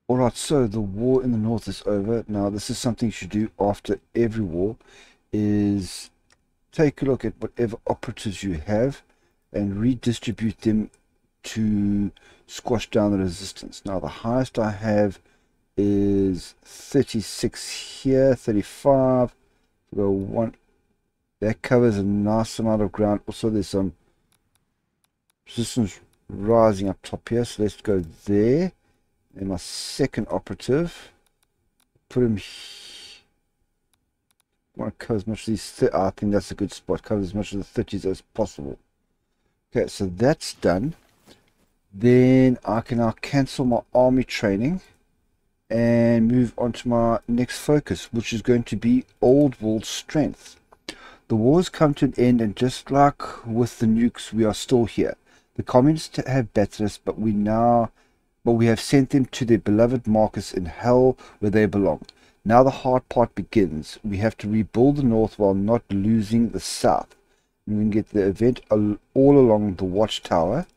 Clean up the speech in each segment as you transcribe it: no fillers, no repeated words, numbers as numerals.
Alright, so the war in the north is over. Now, this is something you should do after every war, is take a look at whatever operatives you have and redistribute them to squash down the resistance. Now, the highest I have is 36 here, 35. Go one. That covers a nice amount of ground. Also, there's some resistance rising up top here, so let's go there. And my second operative, put him. I want to cover as much of these. I think that's a good spot. Cover as much of the 30s as possible. Okay, so that's done. Then I can now cancel my army training and move on to my next focus, which is going to be old world strength. The war has come to an end, and just like with the nukes, we are still here. The communists have battered us, but we have sent them to their beloved markets in hell where they belong. Now the hard part begins. We have to rebuild the north while not losing the south. And we can get the event all along the Watchtower.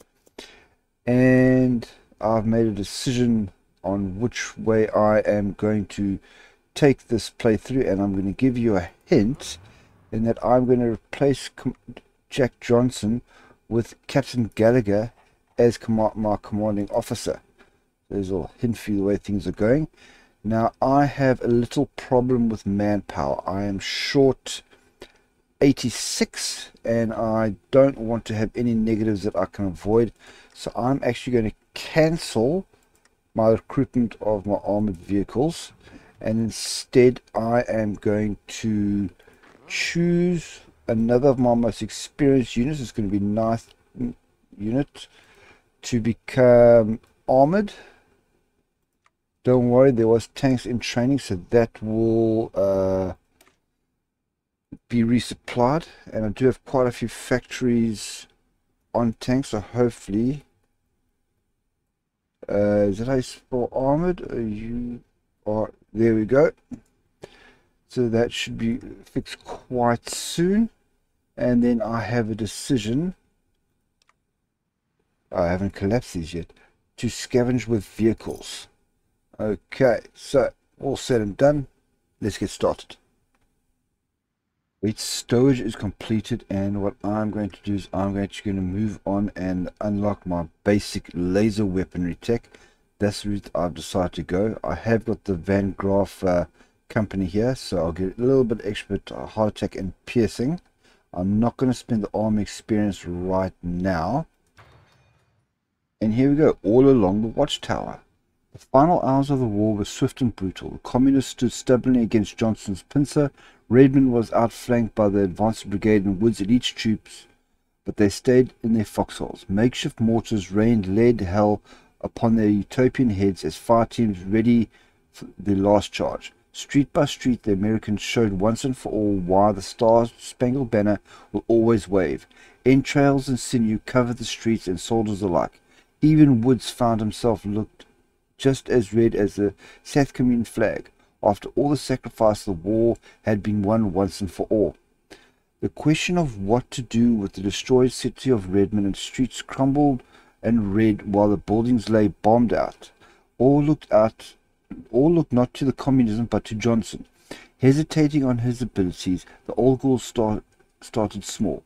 And I've made a decision on which way I am going to take this playthrough, and I'm going to give you a hint in that I'm going to replace Jack Johnson with Captain Gallagher as my commanding officer. There's a little hint for you the way things are going. Now, I have a little problem with manpower. I am short 86, and I don't want to have any negatives that I can avoid. So I'm actually going to cancel my recruitment of my armored vehicles, and instead I am going to choose another of my most experienced units. It's going to be ninth unit to become armored. Don't worry, there was tanks in training, so that will be resupplied. And I do have quite a few factories on tanks, so hopefully is that how you spell armored? You are there. We go. So that should be fixed quite soon. And then I have a decision. I haven't collapsed these yet. To scavenge with vehicles. Okay, so all said and done. Let's get started. Wait, stowage is completed, and what I'm going to do is I'm actually going to move on and unlock my basic laser weaponry tech. That's the route I've decided to go. I have got the Van Graaf company here, so I'll get a little bit extra heart attack and piercing. I'm not going to spend the army experience right now. And here we go, all along the Watchtower. The final hours of the war were swift and brutal. The communists stood stubbornly against Johnson's pincer. Redmond was outflanked by the advanced brigade and Wood's elite troops, but they stayed in their foxholes. Makeshift mortars rained lead hell upon their utopian heads as fire teams ready for their last charge. Street by street, the Americans showed once and for all why the Star-Spangled Banner will always wave. Entrails and sinew covered the streets and soldiers alike. Even Woods found himself looked just as red as the South Commune flag. After all the sacrifice, the war had been won once and for all. The question of what to do with the destroyed city of Redmond and streets crumbled and red while the buildings lay bombed out. All looked not to the communism but to Johnson. Hesitating on his abilities, the old Gaul started small.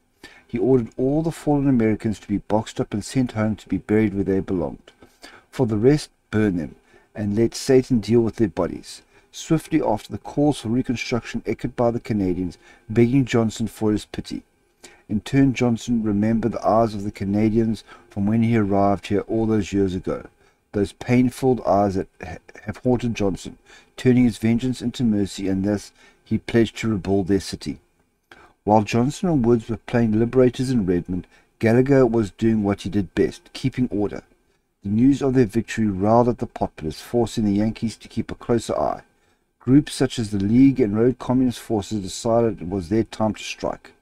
He ordered all the fallen Americans to be boxed up and sent home to be buried where they belonged. For the rest, burn them, and let Satan deal with their bodies. Swiftly after, the calls for reconstruction echoed by the Canadians, begging Johnson for his pity. In turn, Johnson remembered the eyes of the Canadians from when he arrived here all those years ago. Those pain-filled eyes that have haunted Johnson, turning his vengeance into mercy, and thus he pledged to rebuild their city. While Johnson and Woods were playing liberators in Redmond, Gallagher was doing what he did best, keeping order. The news of their victory riled at the populace, forcing the Yankees to keep a closer eye. Groups such as the League and Road Communist Forces decided it was their time to strike.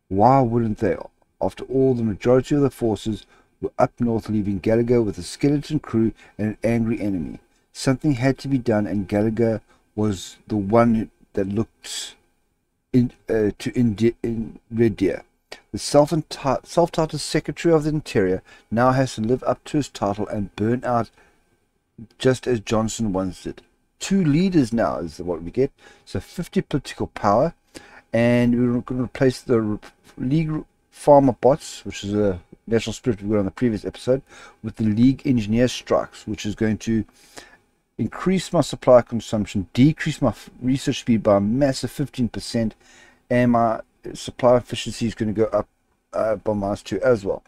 Why wouldn't they? After all, the majority of the forces were up north, leaving Gallagher with a skeleton crew and an angry enemy. Something had to be done, and Gallagher was the one that looked in Red Deer. The self-titled Secretary of the Interior now has to live up to his title and burn out just as Johnson once did. 2 leaders now is what we get. So 50 political power, and we're going to replace the League Farmer Bots, which is a national spirit we got on the previous episode, with the League Engineer Strikes, which is going to increase my supply consumption, decrease my research speed by a massive 15%, and my supply efficiency is going to go up by -2 as well.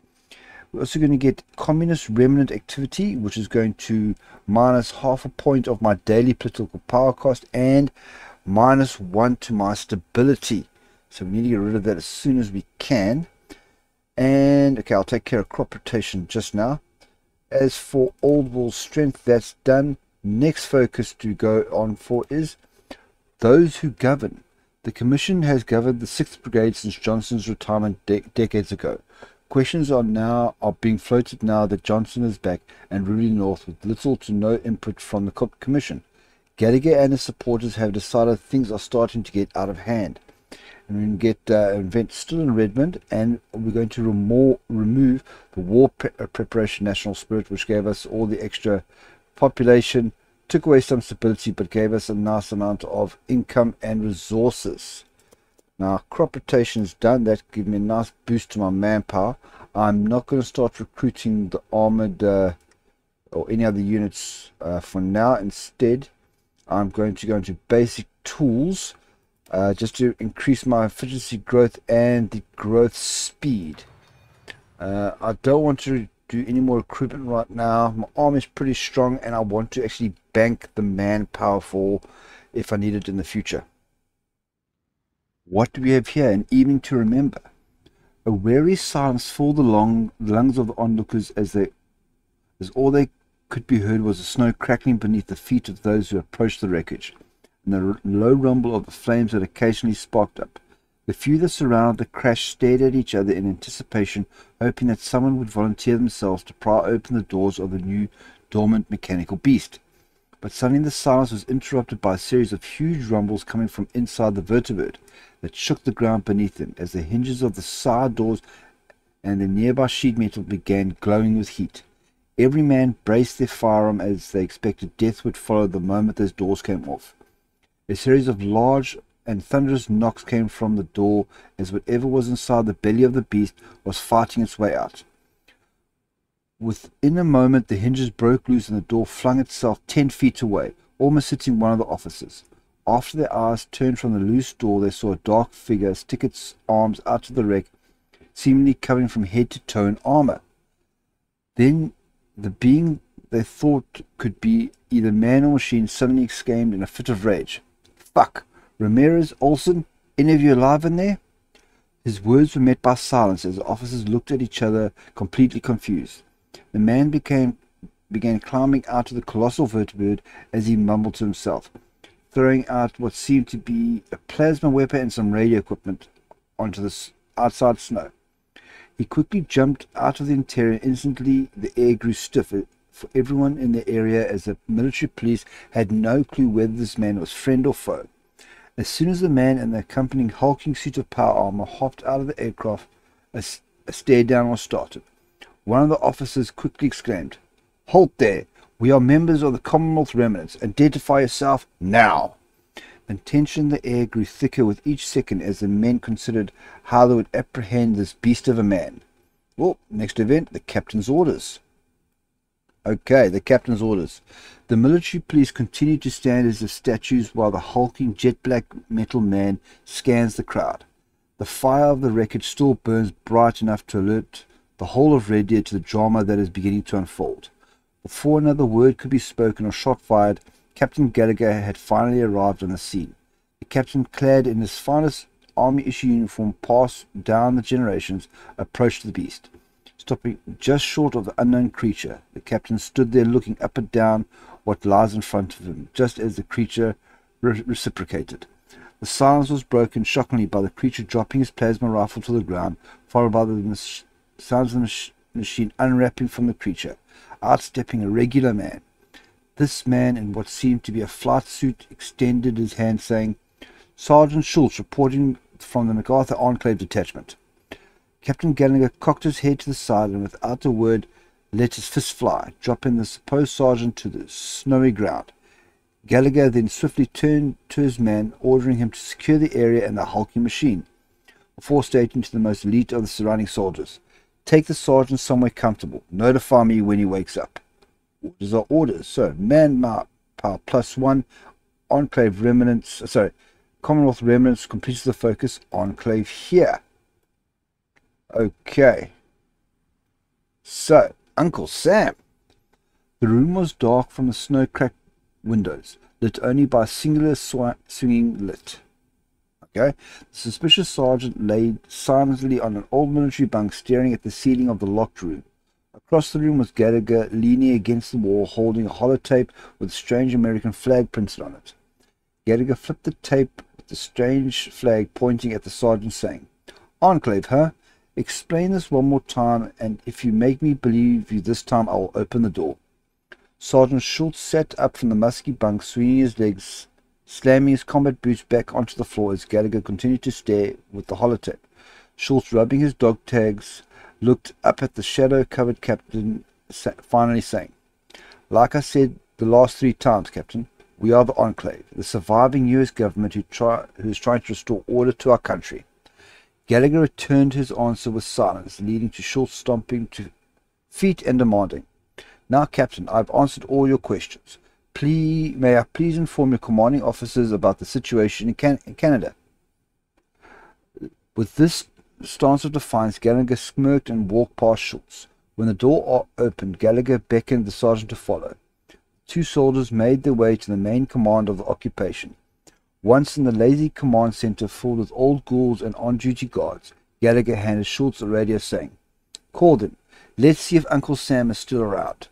We're also going to get Communist Remnant Activity, which is going to minus half a point of my daily political power cost and -1 to my stability. So we need to get rid of that as soon as we can. And okay, I'll take care of crop rotation just now. As for Old World Strength, that's done. Next focus to go on for is those who govern. The Commission has governed the 6th Brigade since Johnson's retirement decades ago. Questions are being floated now that Johnson is back and ruling North with little to no input from the Commission. Gallagher and his supporters have decided things are starting to get out of hand. And we're going to get an event still in Redmand, and we're going to remove the war preparation national spirit, which gave us all the extra population, took away some stability, but gave us a nice amount of income and resources. Now, crop rotation is done. That gives me a nice boost to my manpower. I'm not going to start recruiting the armored or any other units for now. Instead, I'm going to go into basic tools just to increase my efficiency growth and the growth speed. I don't want to do any more recruitment right now. My army is pretty strong, and I want to actually bank the manpower for if I need it in the future. What do we have here? An evening to remember. A weary silence filled the lungs of the onlookers as all they could be heard was the snow crackling beneath the feet of those who approached the wreckage, and the low rumble of the flames that occasionally sparked up. The few that surrounded the crash stared at each other in anticipation, hoping that someone would volunteer themselves to pry open the doors of the new dormant mechanical beast. But suddenly the silence was interrupted by a series of huge rumbles coming from inside the vertibird that shook the ground beneath them as the hinges of the side doors and the nearby sheet metal began glowing with heat. Every man braced their firearm as they expected death would follow the moment those doors came off. A series of large and thunderous knocks came from the door as whatever was inside the belly of the beast was fighting its way out. Within a moment the hinges broke loose and the door flung itself 10 feet away, almost hitting one of the officers. After their eyes turned from the loose door, they saw a dark figure stick its arms out of the wreck, seemingly covering from head to toe in armor. Then the being they thought could be either man or machine suddenly exclaimed in a fit of rage, "Fuck! Ramirez, Olsen, any of you alive in there?" His words were met by silence as the officers looked at each other, completely confused. The man began climbing out of the colossal vertibird as he mumbled to himself, throwing out what seemed to be a plasma weapon and some radio equipment onto the outside snow. He quickly jumped out of the interior, and instantly the air grew stiff for everyone in the area as the military police had no clue whether this man was friend or foe. As soon as the man in the accompanying hulking suit of power armor hopped out of the aircraft, a stare down was started. One of the officers quickly exclaimed, "Halt there! We are members of the Commonwealth Remnants. Identify yourself now!" The tension in the air grew thicker with each second as the men considered how they would apprehend this beast of a man. Well, next event, the captain's orders. Okay, the captain's orders. The military police continue to stand as if statues while the hulking jet-black metal man scans the crowd. The fire of the wreckage still burns bright enough to alert the whole of Red Deer to the drama that is beginning to unfold. Before another word could be spoken or shot fired, Captain Gallagher had finally arrived on the scene. The captain, clad in his finest army-issue uniform passed down the generations, approached the beast. Stopping just short of the unknown creature, the captain stood there looking up and down what lies in front of him, just as the creature reciprocated. The silence was broken shockingly by the creature dropping his plasma rifle to the ground, followed by the sounds of the machine unwrapping from the creature, outstepping a regular man. This man, in what seemed to be a flight suit, extended his hand, saying, "Sergeant Schultz, reporting from the MacArthur Enclave Detachment." Captain Gallagher cocked his head to the side, and without a word let his fist fly, dropping the supposed sergeant to the snowy ground. Gallagher then swiftly turned to his man, ordering him to secure the area and the hulking machine, before stating to the most elite of the surrounding soldiers, "Take the sergeant somewhere comfortable. Notify me when he wakes up." Orders are orders. So, manpower +1, Enclave remnants, Commonwealth remnants completes the focus, Enclave here. Okay. So, Uncle Sam. The room was dark from the snow-cracked windows, lit only by a singular swinging lit. Okay. The suspicious sergeant lay silently on an old military bunk, staring at the ceiling of the locked room. Across the room was Gallagher, leaning against the wall, holding a holotape with a strange American flag printed on it. Gallagher flipped the tape with the strange flag pointing at the sergeant, saying, "Enclave, huh? Explain this one more time, and if you make me believe you this time, I will open the door." Sergeant Schultz sat up from the musky bunk, swinging his legs, slamming his combat boots back onto the floor as Gallagher continued to stare with the holotape. Schultz, rubbing his dog tags, looked up at the shadow-covered captain, finally saying, "Like I said the last 3 times, Captain, we are the Enclave, the surviving U.S. government who is trying to restore order to our country." Gallagher returned his answer with silence, leading to Schultz stomping to feet and demanding, "Now, Captain, I've answered all your questions. May I please inform your commanding officers about the situation in Canada?" With this stance of defiance, Gallagher smirked and walked past Schultz. When the door opened, Gallagher beckoned the sergeant to follow. 2 soldiers made their way to the main command of the occupation. Once in the lazy command center filled with old ghouls and on-duty guards, Gallagher handed Schultz a radio, saying, "Call them. Let's see if Uncle Sam is still around."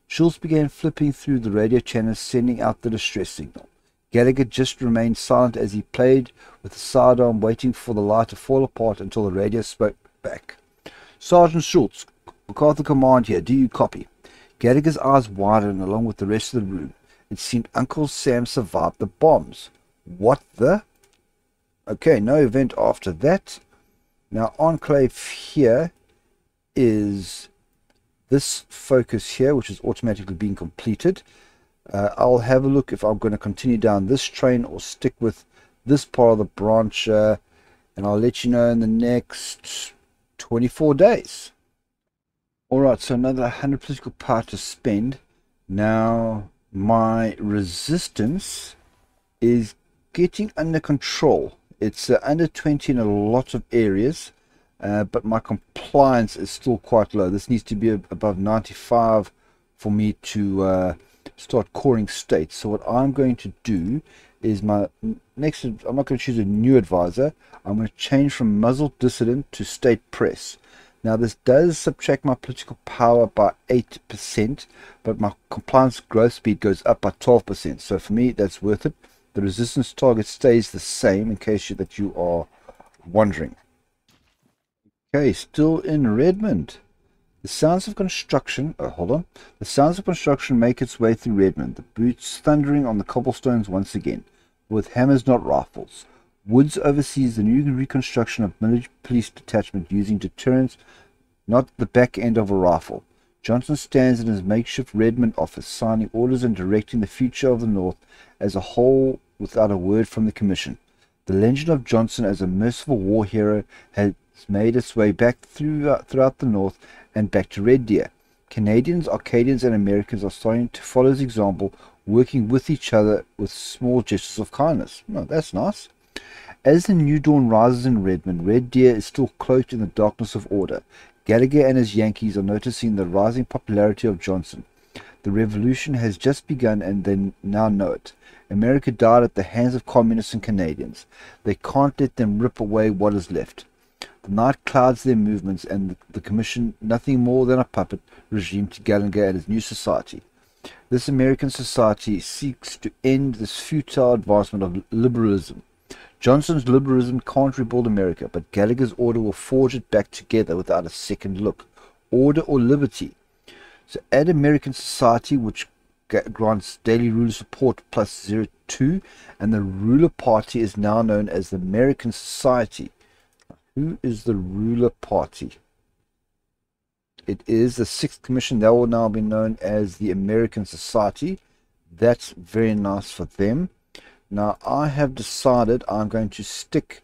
Schultz began flipping through the radio channels, sending out the distress signal. Gallagher just remained silent as he played with the sidearm, waiting for the light to fall apart until the radio spoke back. "Sergeant Schultz, MacArthur command here. Do you copy?" Gallagher's eyes widened along with the rest of the room. It seemed Uncle Sam survived the bombs. What the? Okay, no event after that. Now, Enclave here is this focus here, which is automatically being completed. I'll have a look if I'm going to continue down this train or stick with this part of the branch, and I'll let you know in the next 24 days. Alright, so another 100 political power to spend. Now, my resistance is getting under control. It's under 20 in a lot of areas, but my compliance is still quite low. This needs to be above 95 for me to start coring states. So what I'm going to do is I'm not going to choose a new advisor. I'm going to change from muzzled dissident to state press. Now this does subtract my political power by 8%, but my compliance growth speed goes up by 12%. So for me, that's worth it. The resistance target stays the same, in case that you are wondering. Okay, still in Redmand. The sounds of construction, The sounds of construction make its way through Redmand, the boots thundering on the cobblestones once again, with hammers not rifles. Woods oversees the new reconstruction of military police detachment using deterrence, not the back end of a rifle. Johnson stands in his makeshift Redmond office, signing orders and directing the future of the North as a whole without a word from the Commission. The legend of Johnson as a merciful war hero has made its way back throughout the North and back to Red Deer. Canadians, Arcadians, and Americans are starting to follow his example, working with each other with small gestures of kindness. Oh, that's nice. As the new dawn rises in Redmond, Red Deer is still cloaked in the darkness of order. Gallagher and his Yankees are noticing the rising popularity of Johnson. The revolution has just begun and they now know it. America died at the hands of communists and Canadians. They can't let them rip away what is left. The night clouds their movements and the Commission nothing more than a puppet regime to Gallagher and his new society. This American society seeks to end this futile advancement of liberalism. Johnson's liberalism can't rebuild America, but Gallagher's order will forge it back together without a second look. Order or liberty? So add American society, which grants daily ruler support plus 0.2, and the ruler party is now known as the American Society. Who is the ruler party? It is the 6th commission. That will now be known as the American Society. That's very nice for them. Now I have decided I'm going to stick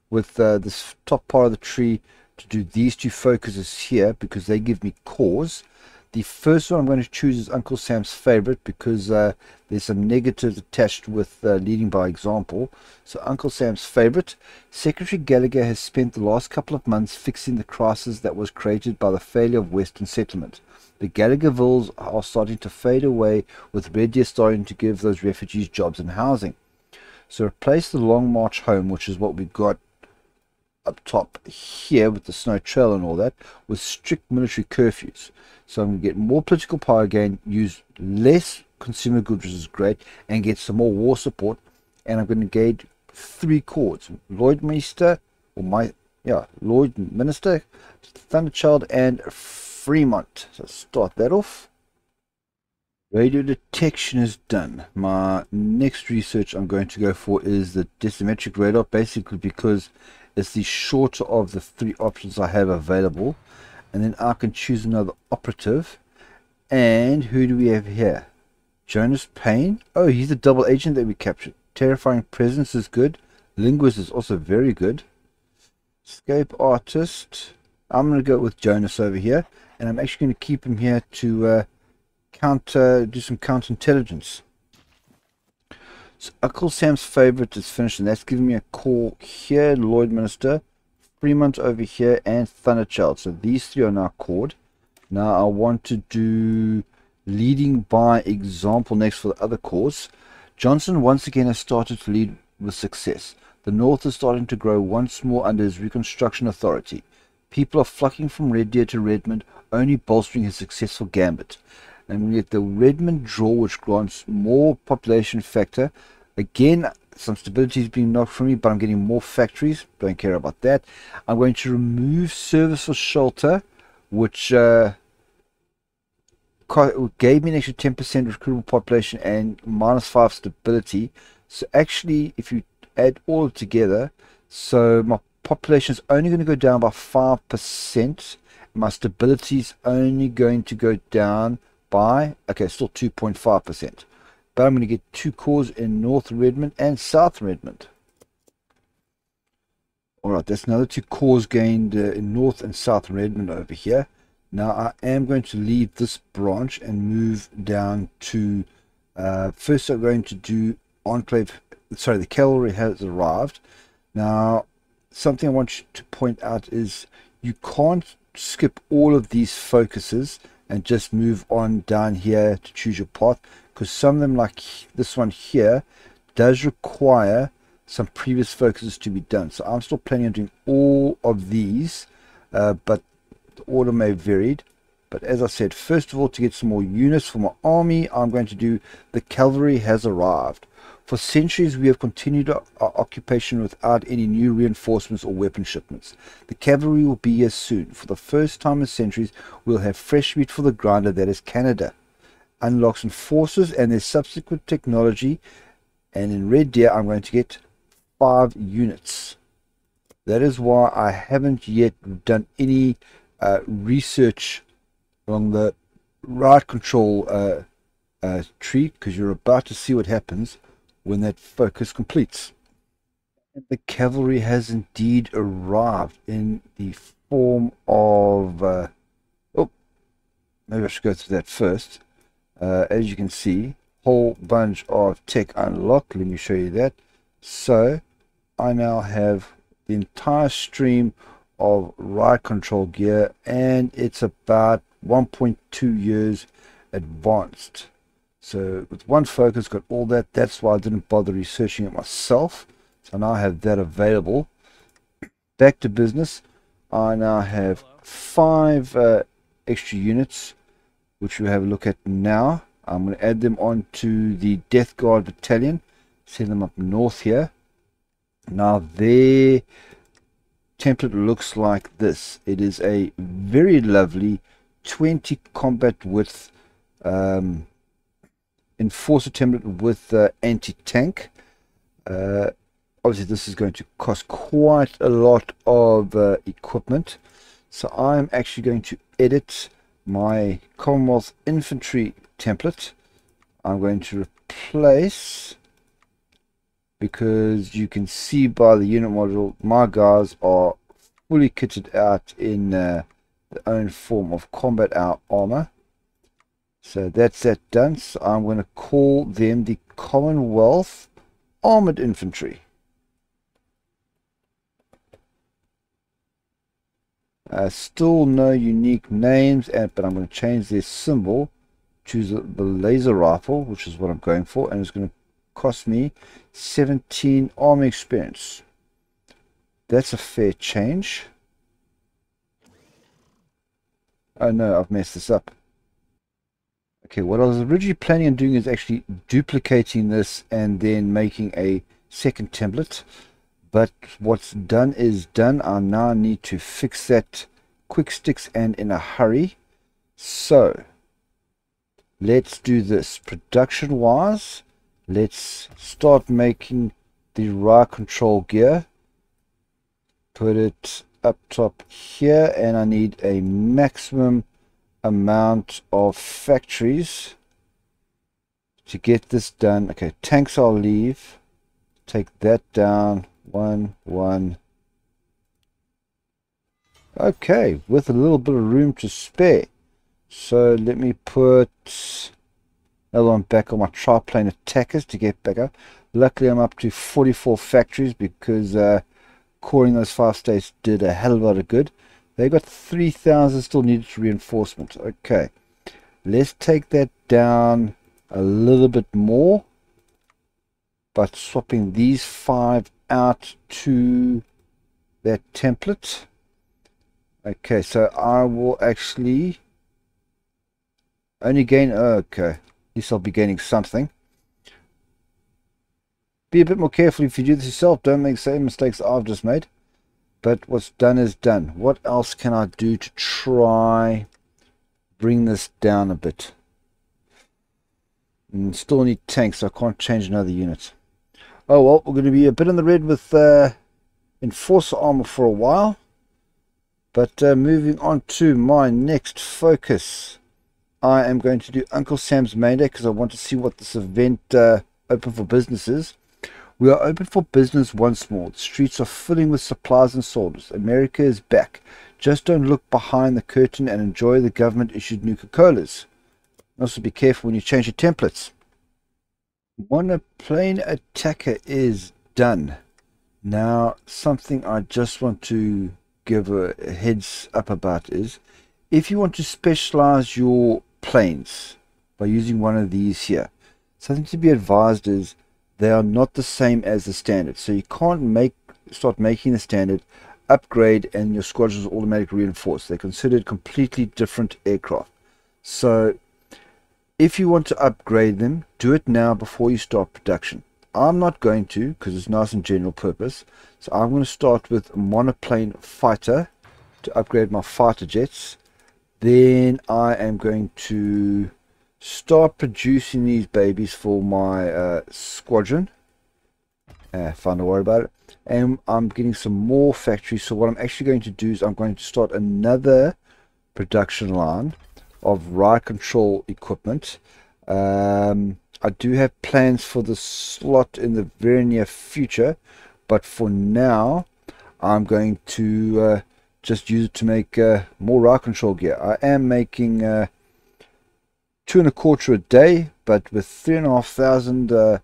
with this top part of the tree to do these two focuses here because they give me cores. The first one I'm going to choose is Uncle Sam's favorite because there's some negatives attached with leading by example. So Uncle Sam's favorite. Secretary Gallagher has spent the last couple of months fixing the crisis that was created by the failure of Western settlement. The Gallaghervilles are starting to fade away, with Red Deer starting to give those refugees jobs and housing. So replace the Long March home, which is what we got up top here with the snow trail and all that, with strict military curfews. So I'm going to get more political power again, use less consumer goods, which is great, and get some more war support. And I'm going to engage 3 chords: Lloydminster, Lloydminster, Thunderchild, and Fremont. So start that off. Radio detection is done. My next research I'm going to go for is the decimetric radar, basically because it's the shorter of the 3 options I have available. And then I can choose another operative. And who do we have here? Jonas Payne. Oh, he's the double agent that we captured. Terrifying Presence is good. Linguist is also very good. Escape Artist. I'm going to go with Jonas over here. And I'm actually going to keep him here to do some counterintelligence. So Uncle Sam's favorite is finished, and that's giving me a call here. Lloydminster, Fremont over here, and Thunderchild. So these 3 are now called. Now I want to do leading by example next for the other cause. Johnson once again has started to lead with success. The North is starting to grow once more under his Reconstruction authority. People are flocking from Red Deer to Redmond, only bolstering his successful gambit. And we get the Redmond draw, which grants more population factor. Again, some stability is being knocked from me, but I'm getting more factories. Don't care about that. I'm going to remove service for shelter, which gave me an extra 10% recruitable population and -5 stability. So actually, if you add all of it together, so my population is only going to go down by 5%. My stability is only going to go down by, okay, still 2.5%. But I'm going to get 2 cores in North Redmond and South Redmond. Alright, that's another 2 cores gained in North and South Redmond over here. Now I am going to leave this branch and move down to, first I'm going to do Enclave, sorry, the cavalry has arrived. Now, something I want you to point out is you can't skip all of these focuses and just move on down here to choose your path, because some of them, like this one here, does require some previous focuses to be done. So I'm still planning on doing all of these, but the order may have varied. But as I said, first of all, to get some more units for my army, I'm going to do the cavalry has arrived. For centuries, we have continued our occupation without any new reinforcements or weapon shipments. The cavalry will be here soon. For the first time in centuries, we'll have fresh meat for the grinder, that is Canada. Unlocks and forces and their subsequent technology. And in Red Deer, I'm going to get 5 units. That is why I haven't yet done any research along the right control tree, because you're about to see what happens when that focus completes. And the cavalry has indeed arrived in the form of oh, maybe I should go through that first. As you can see, whole bunch of tech unlocked. Let me show you that. So I now have the entire stream of ride control gear, and it's about 1.2 years advanced. So with one focus, got all that. That's why I didn't bother researching it myself. So now I have that available. Back to business. I now have 5 extra units, which we'll have a look at now. I'm going to add them on to the Death Guard Battalion. Send them up north here. Now their template looks like this. It is a very lovely 20 combat width enforcer template with anti-tank. Obviously this is going to cost quite a lot of equipment, so I'm actually going to edit my Commonwealth infantry template. I'm going to replace, because you can see by the unit module, my guys are fully kitted out in their own form of combat armor. So that's that done. So I'm going to call them the Commonwealth Armored Infantry. Still no unique names, but I'm going to change their symbol to the laser rifle, which is what I'm going for, and it's going to cost me 17 army experience. That's a fair change. Oh no, I've messed this up. Okay, what I was originally planning on doing is actually duplicating this and then making a second template. But what's done is done. I now need to fix that quick sticks and in a hurry. So let's do this. Production wise, let's start making the rail control gear. Put it up top here, and I need a maximum amount of factories to get this done. Okay, tanks I'll leave. Take that down. 1, 1. Okay, with a little bit of room to spare. So let me put another one back on my triplane attackers to get back up. Luckily I'm up to 44 factories because coring those 5 states did a hell of a lot of good. They got 3,000 still needed to reinforcement. Okay, let's take that down a little bit more, but swapping these 5 out to that template. Okay, so I will actually only gain, okay, at least I'll be gaining something. Be a bit more careful if you do this yourself. Don't make the same mistakes I've just made. But what's done is done. What else can I do to try bring this down a bit? And still need tanks, so I can't change another unit. Oh well, we're going to be a bit in the red with Enforcer armor for a while. But moving on to my next focus. I am going to do Uncle Sam's Main Day because I want to see what this event open for business is. We are open for business once more. The streets are filling with supplies and soldiers. America is back. Just don't look behind the curtain and enjoy the government-issued Nuka-Colas. Also be careful when you change your templates. Monoplane attacker is done. Now, something I just want to give a heads up about is, if you want to specialize your planes by using one of these here, something to be advised is they are not the same as the standard. So you can't start making the standard, upgrade, and your squadrons are automatically reinforced. They're considered completely different aircraft. So if you want to upgrade them, do it now before you start production. I'm not going to, because it's nice and general purpose. So I'm going to start with monoplane fighter to upgrade my fighter jets. Then I am going to start producing these babies for my squadron. Fun to worry about it. And I'm getting some more factories. So what I'm actually going to do is I'm going to start another production line of ride control equipment. I do have plans for the slot in the very near future, but for now I'm going to just use it to make more ride control gear. I am making 2.25 a day, but with 3,500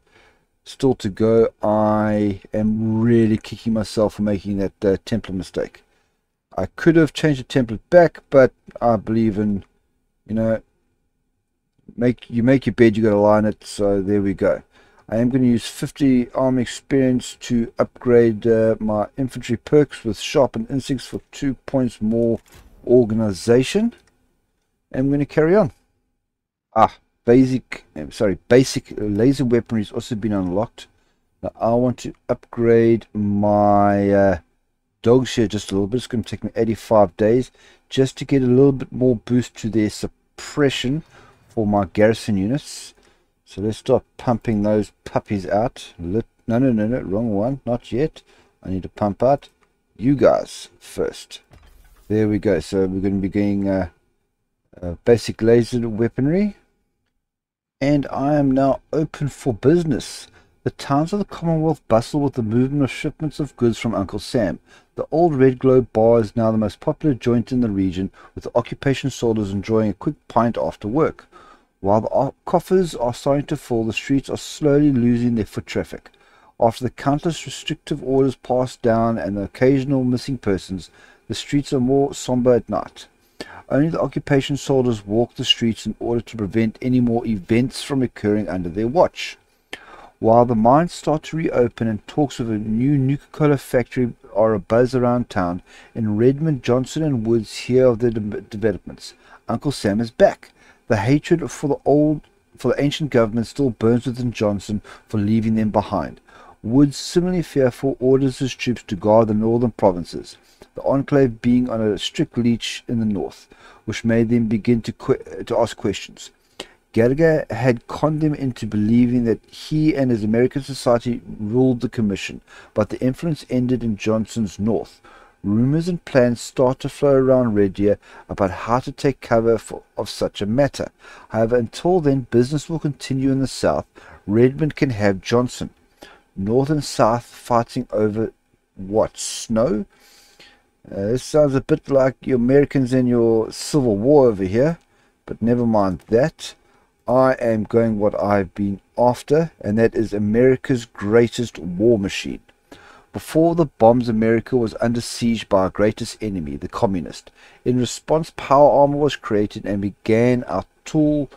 still to go, I am really kicking myself for making that template mistake. I could have changed the template back, but I believe in, you know, you make your bed, you got to lie in it. So there we go. I am going to use 50 army experience to upgrade my infantry perks with sharpened instincts for 2 points more organization. And I'm going to carry on. Basic laser weaponry has also been unlocked. Now I want to upgrade my dogs here just a little bit. It's going to take me 85 days just to get a little bit more boost to their suppression for my garrison units. So let's start pumping those puppies out. No, wrong one, not yet. I need to pump out you guys first. There we go. So we're going to be getting basic laser weaponry. And I am now open for business. The towns of the Commonwealth bustle with the movement of shipments of goods from Uncle Sam. The old Red Globe bar is now the most popular joint in the region, with the occupation soldiers enjoying a quick pint after work. While the coffers are starting to fill, the streets are slowly losing their foot traffic. After the countless restrictive orders passed down and the occasional missing persons, the streets are more somber at night. Only the occupation soldiers walk the streets in order to prevent any more events from occurring under their watch. While the mines start to reopen and talks of a new Nuka-Cola factory are abuzz around town, in Redmand, Johnson and Woods hear of the developments. Uncle Sam is back. The hatred for the ancient government still burns within Johnson for leaving them behind. Woods, similarly fearful, orders his troops to guard the northern provinces, the enclave being on a strict leash in the north, which made them begin to ask questions. Gallagher had conned them into believing that he and his American society ruled the commission, but the influence ended in Johnson's north. Rumors and plans start to flow around Red Deer about how to take cover of such a matter. However, until then, business will continue in the south. Redmond can have Johnson. North and south fighting over what? Snow? This sounds a bit like your Americans and your Civil War over here, but never mind that. I am going what I've been after, and that is America's greatest war machine. Before the bombs, America was under siege by our greatest enemy, the communist. In response, power armor was created and became our tool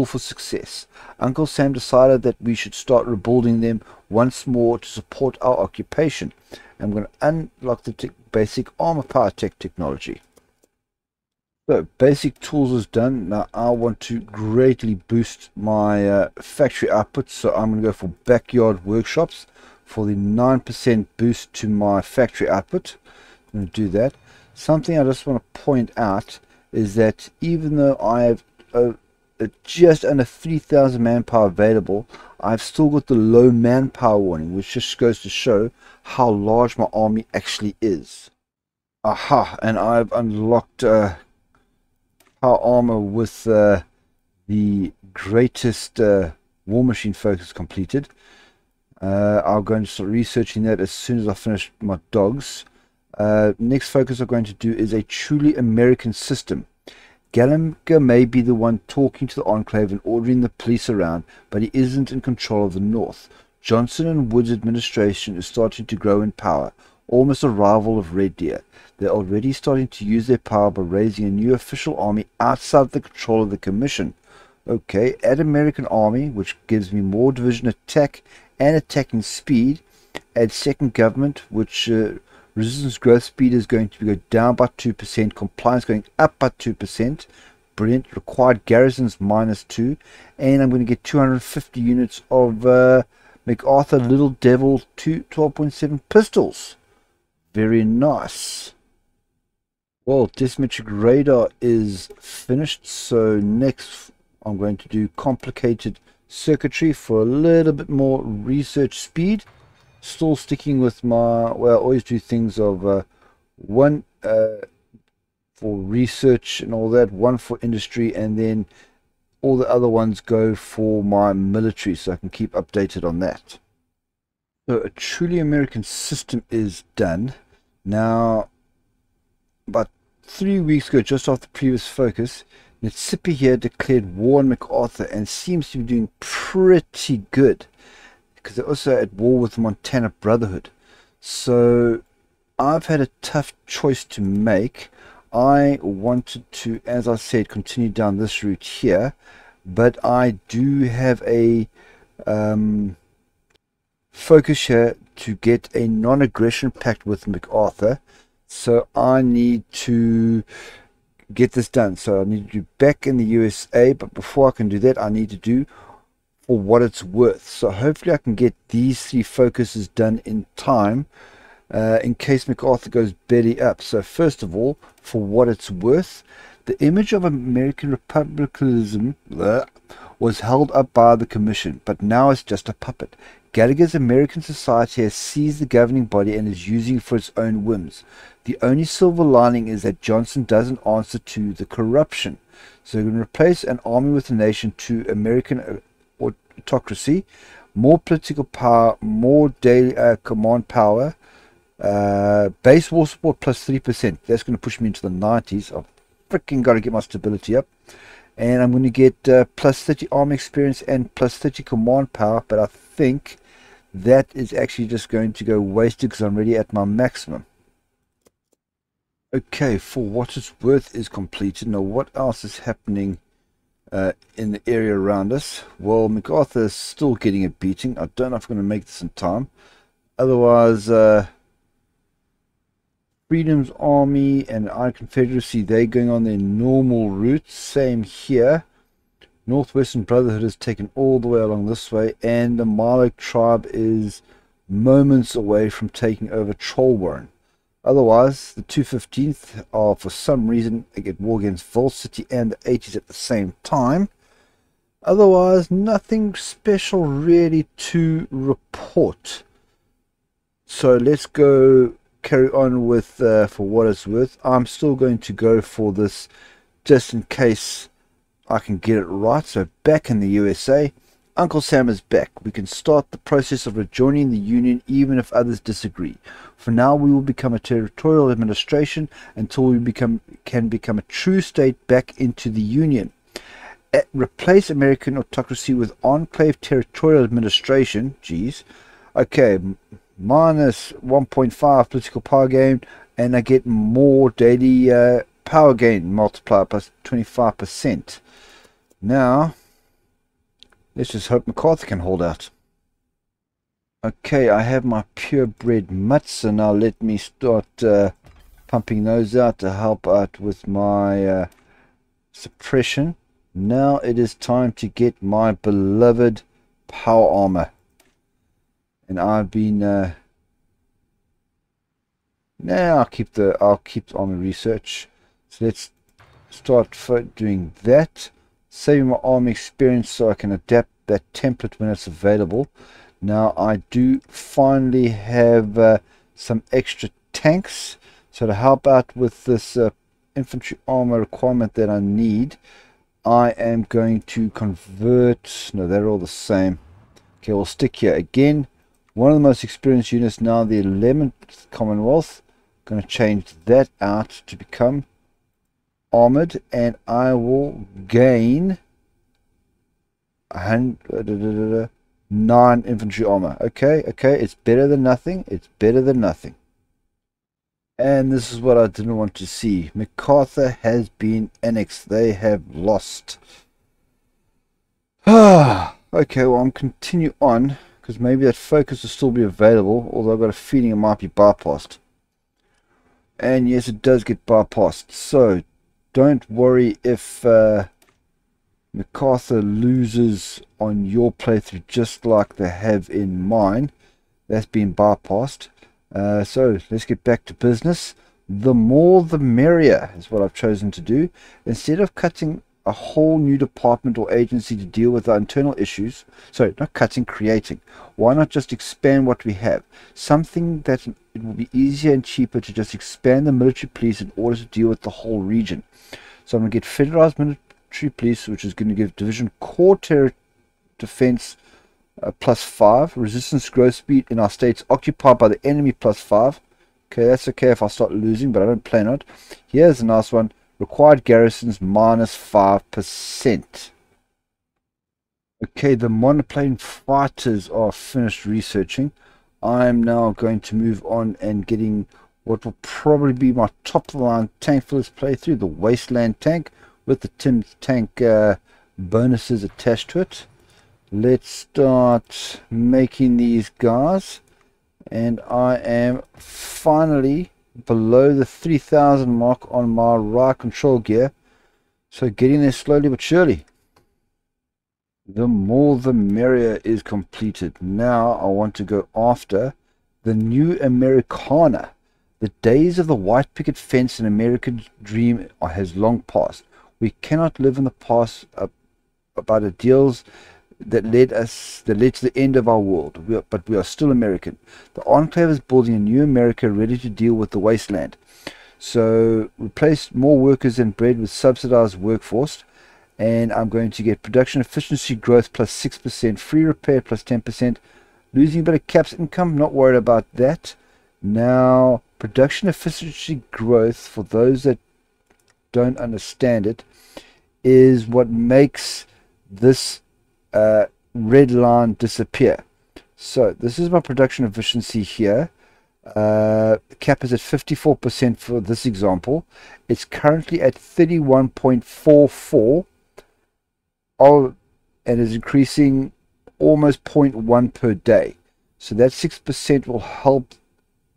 for success. Uncle Sam decided that we should start rebuilding them once more to support our occupation. I'm going to unlock the basic armor power tech technology. So basic tools is done. Now I want to greatly boost my factory output, so I'm going to go for backyard workshops for the 9% boost to my factory output. I'm going to do that. Something I just want to point out is that even though I have just under 3,000 manpower available, I've still got the low manpower warning, which just goes to show how large my army actually is. Aha, and I've unlocked power armor with the greatest war machine focus completed. I'll go and start researching that as soon as I finish my dogs. Next focus I'm going to do is a truly American system. Gallagher may be the one talking to the enclave and ordering the police around, but he isn't in control of the north. Johnson and Wood's administration is starting to grow in power, almost a rival of Red Deer. They're already starting to use their power by raising a new official army outside the control of the commission. Okay, add American army, which gives me more division attack and attacking speed. Add second government, which resistance growth speed is going to go down by 2%, compliance going up by 2%. Brilliant. Required garrisons -2, and I'm going to get 250 units of MacArthur Little Devil 12.7 pistols. Very nice. Well, Decimetric radar is finished, so next I'm going to do complicated circuitry for a little bit more research speed. Still sticking with my, well, I always do things of one for research and all that, one for industry, and then all the other ones go for my military, so I can keep updated on that. So a truly American system is done. Now, about 3 weeks ago, just after the previous focus, Mississippi here declared war on MacArthur and seems to be doing pretty good, because they're also at war with the Montana Brotherhood. So I've had a tough choice to make. I wanted to, as I said, continue down this route here, but I do have a focus here to get a non-aggression pact with MacArthur. So I need to get this done. So I need to do back in the USA, but before I can do that, I need to do for what it's worth. So hopefully I can get these 3 focuses done in time, in case MacArthur goes belly up. So first of all, for what it's worth, the image of American republicanism was held up by the commission, but now it's just a puppet. Gallagher's American society has seized the governing body and is using it for its own whims. The only silver lining is that Johnson doesn't answer to the corruption. So we're going to replace an army with a nation to American autocracy, more political power, more daily command power, base war support plus 3%. That's going to push me into the 90s. I've freaking got to get my stability up. And I'm going to get plus 30 army experience and plus 30 command power, but I think that is actually just going to go wasted because I'm already at my maximum. Okay, for what it's worth is completed. Now what else is happening in the area around us? Well, MacArthur is still getting a beating. I don't know if I'm going to make this in time. Otherwise, Freedom's Army and Iron Confederacy, they're going on their normal route. Same here. Northwestern Brotherhood has taken all the way along this way, and the Milo tribe is moments away from taking over Trollwarren. Otherwise, the 215th are, for some reason, at war against Vol City and the 80s at the same time. Otherwise, nothing special really to report. So let's go carry on with, for what it's worth. I'm still going to go for this just in case I can get it right. So back in the USA, Uncle Sam is back. We can start the process of rejoining the Union even if others disagree. For now, we will become a territorial administration until we can become a true state back into the Union. Replace American autocracy with enclave territorial administration. Geez. Okay, minus 1.5 political power gain, and I get more daily power gain multiplier plus 25%. Now, let's just hope MacArthur can hold out. Okay, I have my purebred mutts, so now let me start pumping those out to help out with my suppression. Now it is time to get my beloved power armor. And I've been now I'll keep the army research. So let's start doing that. Saving my army experience so I can adapt that template when it's available. Now I do finally have some extra tanks, so to help out with this infantry armor requirement that I need, I am going to convert. No, they're all the same. Okay, we'll stick here again. One of the most experienced units now, the 11th Commonwealth. Going to change that out to become armored, and I will gain 9 infantry armor. Okay, it's better than nothing. It's better than nothing. And this is what I didn't want to see. MacArthur has been annexed. They have lost. Okay, well, I'm continue on because maybe that focus will still be available, although I've got a feeling it might be bypassed. And yes, it does get bypassed. So don't worry if MacArthur loses on your playthrough just like they have in mine. That's been bypassed. So let's get back to business. The more the merrier is what I've chosen to do. Instead of cutting a whole new department or agency to deal with our internal issues, sorry, not cutting, creating, why not just expand what we have? Something that it will be easier and cheaper to just expand the military police in order to deal with the whole region. So I'm going to get federalized military police, which is going to give division core defense plus 5, resistance growth speed in our states occupied by the enemy plus 5. Okay, that's okay if I start losing, but I don't plan on it. Here's a nice one. Required garrisons minus 5%. Okay, the monoplane fighters are finished researching. I'm now going to move on and getting what will probably be my top of the line tank for this playthrough, the Wasteland tank with the tin tank bonuses attached to it. Let's start making these guys, and I am finally below the 3,000 mark on my right control gear, so getting there slowly but surely. The more the merrier is completed. Now I want to go after the new Americana. The days of the white picket fence and American dream has long passed. We cannot live in the past about ideals that led to the end of our world. But we are still American. The Enclave is building a new America ready to deal with the wasteland. So replace more workers and bread with subsidized workforce. And I'm going to get production efficiency growth plus 6%, free repair plus 10%, losing a bit of caps income, not worried about that. Now, production efficiency growth, for those that don't understand it, is what makes this red line disappear. So this is my production efficiency here. Cap is at 54% for this example. It's currently at 31.44, and is increasing almost 0.1 per day. So that 6% will help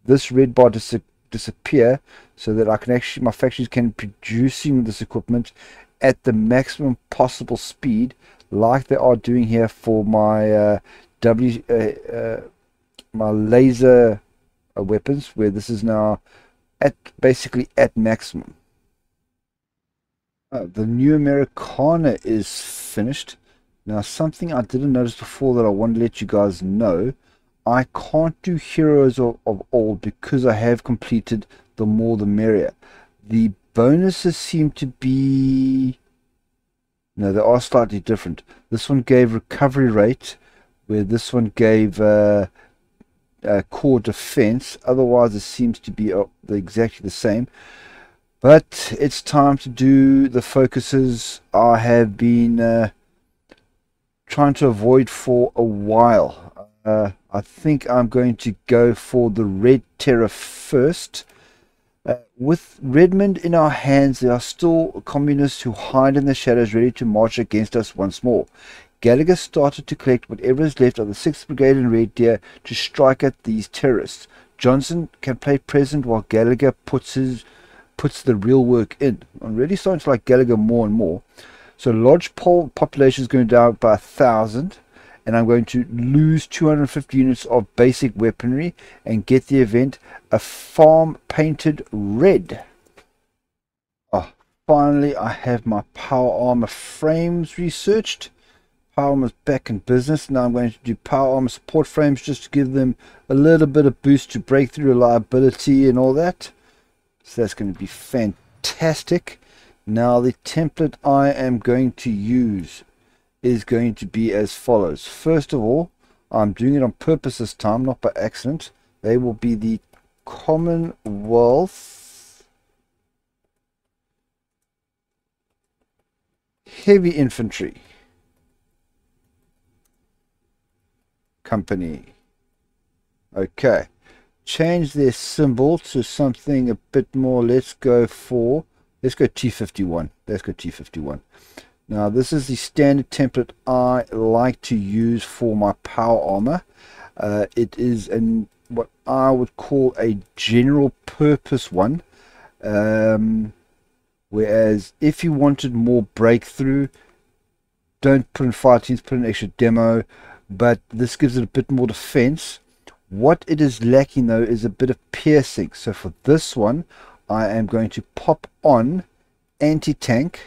this red bar disappear, so that I can actually, my factories can be producing this equipment at the maximum possible speed, like they are doing here for my my laser weapons, where this is now basically at maximum. The new Americana is finished. Now, something I didn't notice before that I want to let you guys know, I can't do Heroes of Old because I have completed the more the merrier. The bonuses seem to be, no, they are slightly different. This one gave recovery rate, where this one gave core defense. Otherwise it seems to be exactly the same. But it's time to do the focuses I have been trying to avoid for a while. I think I'm going to go for the Red Terror first. With Redmand in our hands, there are still communists who hide in the shadows, ready to march against us once more. Gallagher started to collect whatever is left of the 6th Brigade and Red Deer to strike at these terrorists. Johnson can play present while Gallagher puts the real work in. I'm really starting to like Gallagher more and more. So large population is going down by 1,000, and I'm going to lose 250 units of basic weaponry and get the event a farm painted red. Oh, finally I have my power armor frames researched. Power armor is back in business. Now I'm going to do power armor support frames just to give them a little bit of boost to breakthrough reliability and all that. So that's going to be fantastic. Now the template I am going to use is going to be as follows. First of all, I'm doing it on purpose this time, not by accident. They will be the Commonwealth Heavy Infantry Company. Okay. Change their symbol to something a bit more. Let's go T51. Let's go T51. Now this is the standard template I like to use for my power armor. It is what I would call a general purpose one. Whereas if you wanted more breakthrough, don't put in fire teams, put in extra demo. But this gives it a bit more defense. What it is lacking though is a bit of piercing. So for this one, I am going to pop on anti-tank,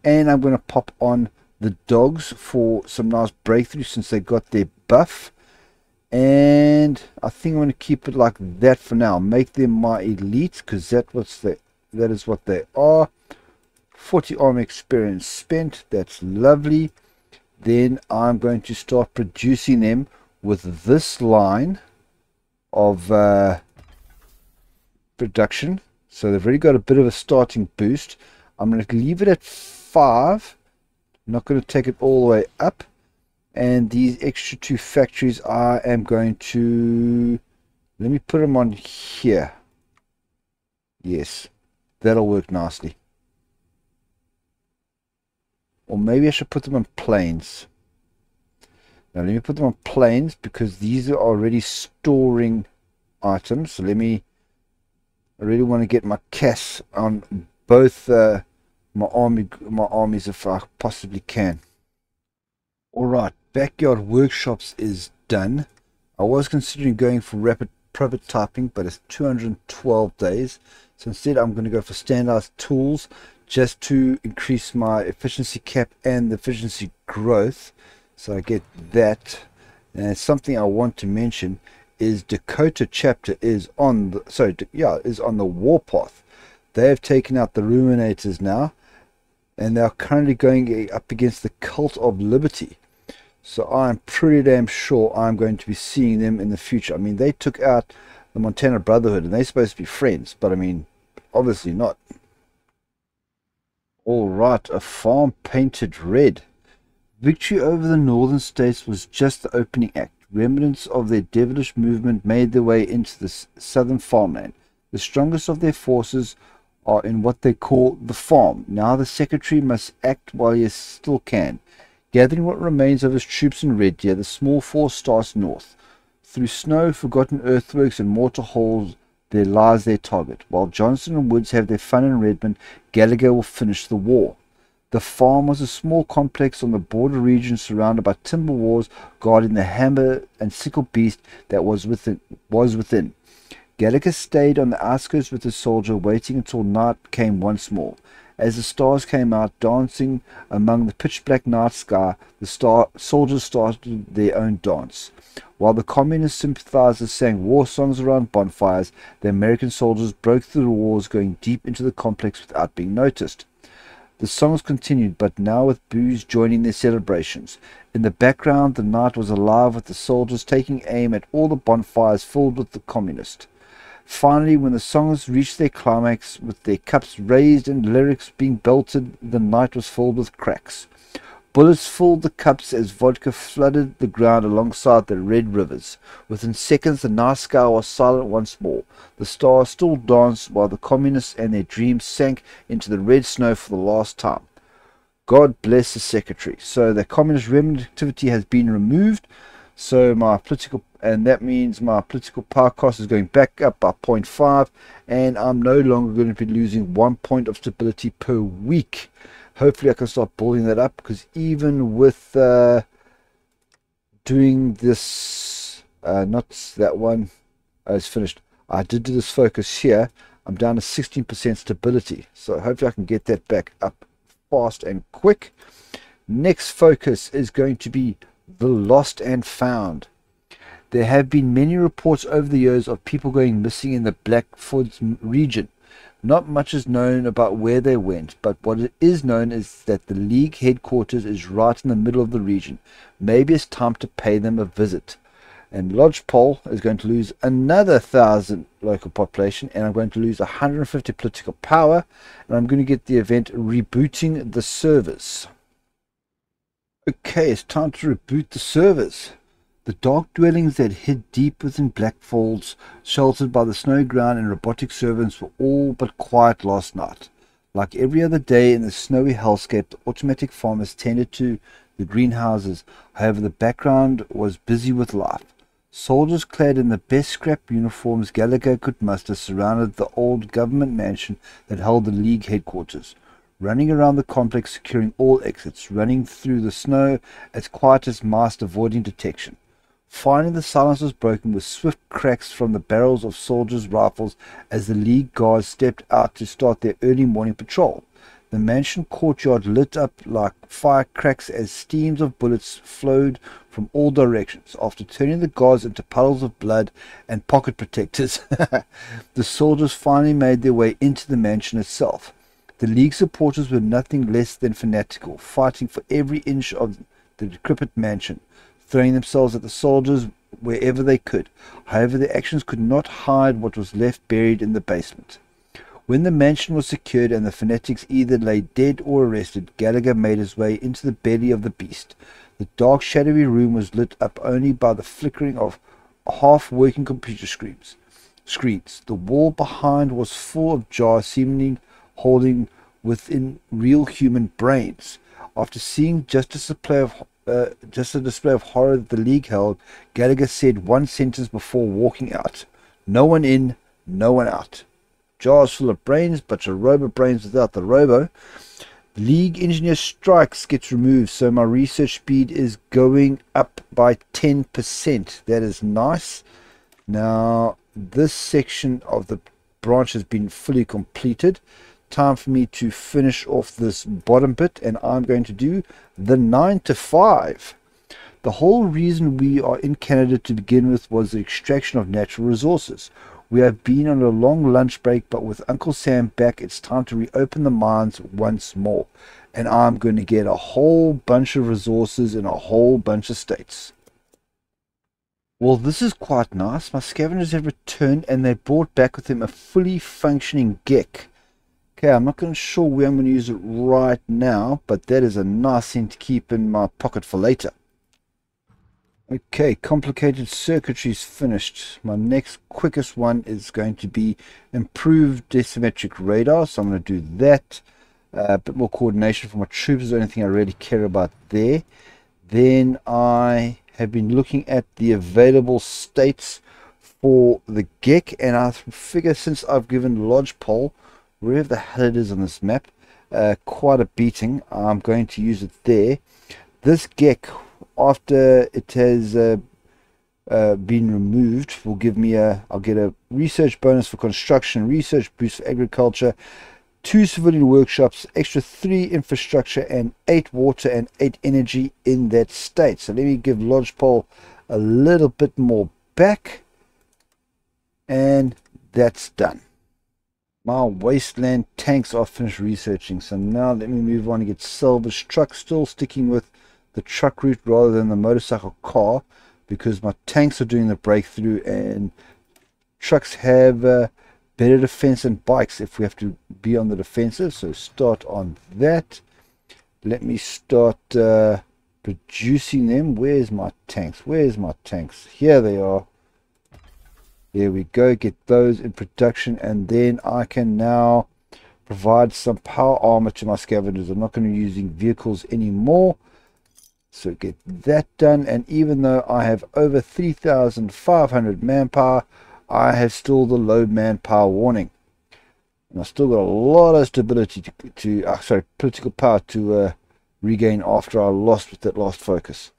and I'm going to pop on the dogs for some nice breakthrough since they got their buff. And I think I'm going to keep it like that for now. Make them my elites, because that is what they are. 40 armor experience spent. That's lovely. Then I'm going to start producing them with this line of production. So they've already got a bit of a starting boost. I'm going to leave it at 5. I'm not going to take it all the way up. And these extra 2 factories I am going to, let me put them on here. Yes, that'll work nicely. Or maybe I should put them on planes. Now let me put them on planes because these are already storing items. So I really want to get my CAS on both my armies if I possibly can. Alright, backyard workshops is done. I was considering going for rapid prototyping, but it's 212 days. So instead I'm going to go for standardized tools just to increase my efficiency cap and the efficiency growth. So I get that. And something I want to mention is Dakota chapter is on the is on the warpath. They have taken out the Ruminators now, and they are currently going up against the Cult of Liberty. So I'm pretty damn sure I'm going to be seeing them in the future. I mean, they took out the Montana Brotherhood, and they're supposed to be friends, but I mean, obviously not. All right, a farm painted red. Victory over the northern states was just the opening act. Remnants of their devilish movement made their way into the southern farmland. The strongest of their forces are in what they call the farm. Now the secretary must act while he still can. Gathering what remains of his troops in Red Deer, the small force starts north. Through snow, forgotten earthworks, and mortar holes, there lies their target. While Johnson and Woods have their fun in Redmond, Gallagher will finish the war. The farm was a small complex on the border region surrounded by timber walls guarding the hammer and sickle beast that was within. Gallagher stayed on the outskirts with his soldier, waiting until night came once more. As the stars came out, dancing among the pitch-black night sky, the soldiers started their own dance. While the communist sympathizers sang war songs around bonfires, the American soldiers broke through the walls, going deep into the complex without being noticed. The songs continued, but now with booze joining their celebrations. In the background, the night was alive with the soldiers taking aim at all the bonfires filled with the communists. Finally, when the songs reached their climax, with their cups raised and lyrics being belted, the night was filled with cracks. Bullets filled the cups as vodka flooded the ground alongside the red rivers. Within seconds, the night sky was silent once more. The stars still danced while the communists and their dreams sank into the red snow for the last time. God bless the secretary. So the communist remnant activity has been removed. So that means my political power cost is going back up by 0.5, and I'm no longer going to be losing 1 point of stability per week. Hopefully I can start building that up, because even with doing this, not that one, it's finished. I did do this focus here. I'm down to 16% stability, so hopefully I can get that back up fast and quick. Next focus is going to be the lost and found. There have been many reports over the years of people going missing in the Blackfoot region. Not much is known about where they went, but what is known is that the League headquarters is right in the middle of the region. Maybe it's time to pay them a visit. And Lodgepole is going to lose another 1,000 local population, and I'm going to lose 150 political power, and I'm going to get the event Rebooting the Servers. Okay, it's time to reboot the servers. The dark dwellings that hid deep within Blackfalds, sheltered by the snow ground and robotic servants, were all but quiet last night. Like every other day in the snowy hellscape, the automatic farmers tended to the greenhouses. However, the background was busy with life. Soldiers clad in the best scrap uniforms Gallagher could muster surrounded the old government mansion that held the League headquarters. Running around the complex, securing all exits, running through the snow as quiet as mice, avoiding detection. Finally, the silence was broken with swift cracks from the barrels of soldiers' rifles as the League guards stepped out to start their early morning patrol. The mansion courtyard lit up like firecracks as streams of bullets flowed from all directions. After turning the guards into puddles of blood and pocket protectors, the soldiers finally made their way into the mansion itself. The League supporters were nothing less than fanatical, fighting for every inch of the decrepit mansion, throwing themselves at the soldiers wherever they could. However, their actions could not hide what was left buried in the basement. When the mansion was secured and the fanatics either lay dead or arrested, Gallagher made his way into the belly of the beast. The dark, shadowy room was lit up only by the flickering of half-working computer screens. The wall behind was full of jars seemingly holding within real human brains. After seeing just a display of horror that the League held, Gallagher said one sentence before walking out: "No one in, no one out." Jars full of brains, but your robo brains without the robo. League engineer strikes gets removed, so my research speed is going up by 10%. That is nice. Now this section of the branch has been fully completed. Time for me to finish off this bottom bit, and I'm going to do the 9 to 5. The whole reason we are in Canada to begin with was the extraction of natural resources. We have been on a long lunch break, but with Uncle Sam back, it's time to reopen the mines once more. And I'm going to get a whole bunch of resources in a whole bunch of states. Well, this is quite nice. My scavengers have returned and they brought back with them a fully functioning Gek. Okay, I'm not sure where I'm going to use it right now, but that is a nice thing to keep in my pocket for later. Okay, complicated circuitry is finished. My next quickest one is going to be improved decimetric radar, so I'm going to do that. A bit more coordination for my troops is the only thing I really care about there. Then I have been looking at the available states for the Gek, and I figure since I've given Lodgepole, wherever the hell it is on this map, quite a beating, I'm going to use it there. This Gek, after it has been removed, will give me I'll get a research bonus for construction, research boost for agriculture, 2 civilian workshops, extra 3 infrastructure, and 8 water and 8 energy in that state. So let me give Lodgepole a little bit more back, and that's done. My wasteland tanks are finished researching, so now let me move on and get salvage trucks, still sticking with the truck route rather than the motorcycle car, because my tanks are doing the breakthrough and trucks have better defense than bikes if we have to be on the defensive. So start on that. Let me start producing them. Where's my tanks? Where's my tanks? Here they are. There we go. Get those in production, and then I can now provide some power armor to my scavengers. I'm not going to be using vehicles anymore. So get that done. And even though I have over 3,500 manpower, I have still the low manpower warning. And I've still got a lot of stability political power to regain after I lost with that last focus.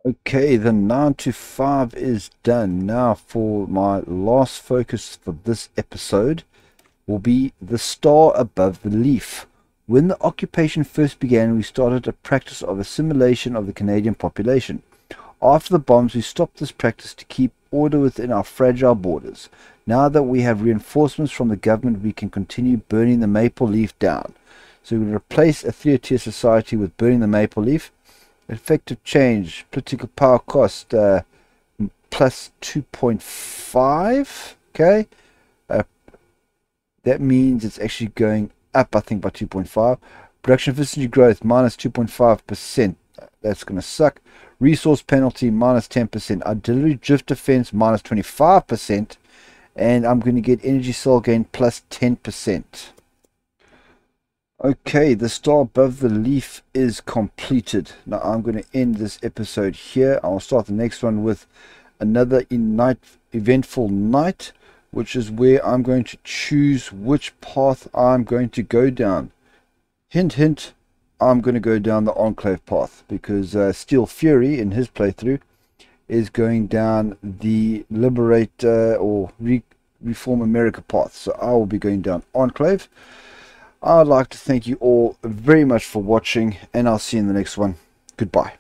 Okay, the 9 to 5 is done. Now for my last focus for this episode will be the star above the leaf. When the occupation first began, we started a practice of assimilation of the Canadian population. After the bombs, we stopped this practice to keep order within our fragile borders. Now that we have reinforcements from the government, we can continue burning the maple leaf down. So we will replace a 3-tier society with burning the maple leaf. Effective change, political power cost plus 2.5. Okay, that means it's actually going up, I think, by 2.5. Production efficiency growth minus 2.5%. That's going to suck. Resource penalty minus 10%. Artillery drift defense minus 25%. And I'm going to get energy cell gain plus 10%. Okay, the star above the leaf is completed. Now I'm going to end this episode here. I'll start the next one with another eventful night, which is where I'm going to choose which path I'm going to go down. Hint, hint, I'm going to go down the Enclave path, because Steel Fury in his playthrough is going down the Liberate or Reform America path. So I will be going down Enclave. I'd like to thank you all very much for watching, and I'll see you in the next one. Goodbye.